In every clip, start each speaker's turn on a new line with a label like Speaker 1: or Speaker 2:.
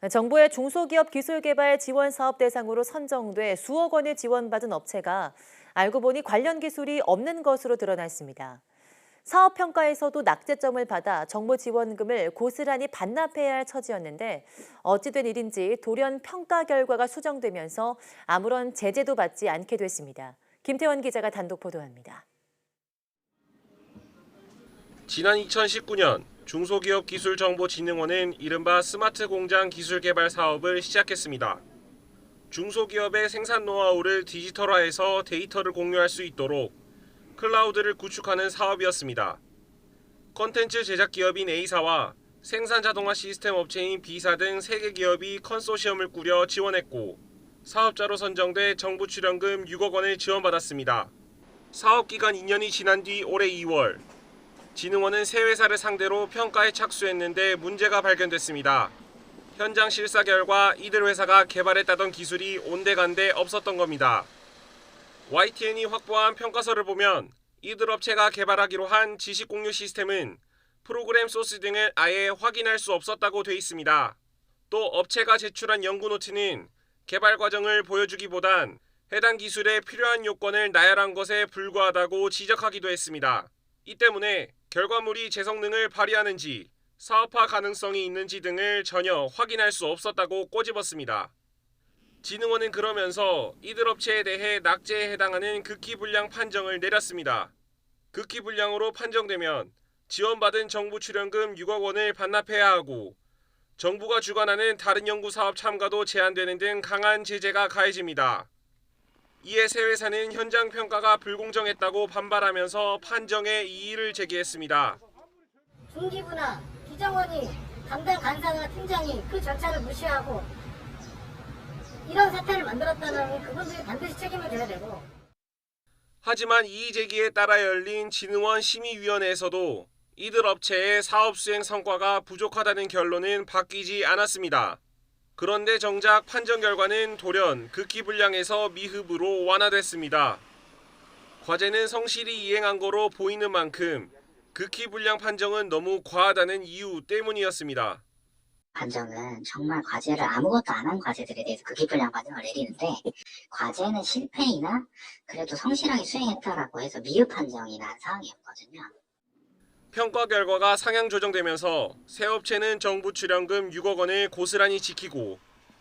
Speaker 1: 정부의 중소기업 기술개발 지원 사업 대상으로 선정돼 수억 원을 지원받은 업체가 알고 보니 관련 기술이 없는 것으로 드러났습니다. 사업 평가에서도 낙제점을 받아 정부 지원금을 고스란히 반납해야 할 처지였는데 어찌된 일인지 돌연 평가 결과가 수정되면서 아무런 제재도 받지 않게 됐습니다. 김태원 기자가 단독 보도합니다.
Speaker 2: 지난 2019년 중소기업기술정보진흥원은 이른바 스마트 공장 기술 개발 사업을 시작했습니다. 중소기업의 생산 노하우를 디지털화해서 데이터를 공유할 수 있도록 클라우드를 구축하는 사업이었습니다. 콘텐츠 제작 기업인 A사와 생산 자동화 시스템 업체인 B사 등 3개 기업이 컨소시엄을 꾸려 지원했고 사업자로 선정돼 정부 출연금 6억 원을 지원받았습니다. 사업 기간 2년이 지난 뒤 올해 2월 진흥원은 세 회사를 상대로 평가에 착수했는데 문제가 발견됐습니다. 현장 실사 결과 이들 회사가 개발했다던 기술이 온데간데 없었던 겁니다. YTN이 확보한 평가서를 보면 이들 업체가 개발하기로 한 지식 공유 시스템은 프로그램 소스 등을 아예 확인할 수 없었다고 돼 있습니다. 또 업체가 제출한 연구 노트는 개발 과정을 보여주기보단 해당 기술에 필요한 요건을 나열한 것에 불과하다고 지적하기도 했습니다. 이 때문에 결과물이 제 성능을 발휘하는지 사업화 가능성이 있는지 등을 전혀 확인할 수 없었다고 꼬집었습니다. 진흥원은 그러면서 이들 업체에 대해 낙제에 해당하는 극히 불량 판정을 내렸습니다. 극히 불량으로 판정되면 지원받은 정부 출연금 6억 원을 반납해야 하고 정부가 주관하는 다른 연구 사업 참가도 제한되는 등 강한 제재가 가해집니다. 이에 세 회사는 현장 평가가 불공정했다고 반발하면서 판정에 이의를 제기했습니다.
Speaker 3: 중기부나 기정원이 담당 간사나 팀장이 그 절차를 무시하고 이런 사태를 만들었다면 그분들이 반드시 책임을 져야 되고.
Speaker 2: 하지만 이의 제기에 따라 열린 진흥원 심의위원회에서도 이들 업체의 사업 수행 성과가 부족하다는 결론은 바뀌지 않았습니다. 그런데 정작 판정 결과는 돌연 극히 불량에서 미흡으로 완화됐습니다. 과제는 성실히 이행한 거로 보이는 만큼 극히 불량 판정은 너무 과하다는 이유 때문이었습니다.
Speaker 4: 판정은 정말 과제를 아무것도 안 한 과제들에 대해서 극기불량 판정을 내리는데 과제는 실패이나 그래도 성실하게 수행했다라고 해서 미흡 판정이 난 상황이었거든요.
Speaker 2: 평가 결과가 상향 조정되면서 새 업체는 정부 출연금 6억 원을 고스란히 지키고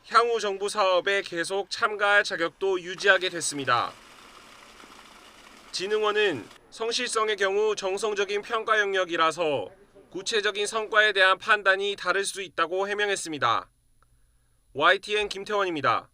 Speaker 2: 향후 정부 사업에 계속 참가할 자격도 유지하게 됐습니다. 진흥원은 성실성의 경우 정성적인 평가 영역이라서 구체적인 성과에 대한 판단이 다를 수 있다고 해명했습니다. YTN 김태원입니다.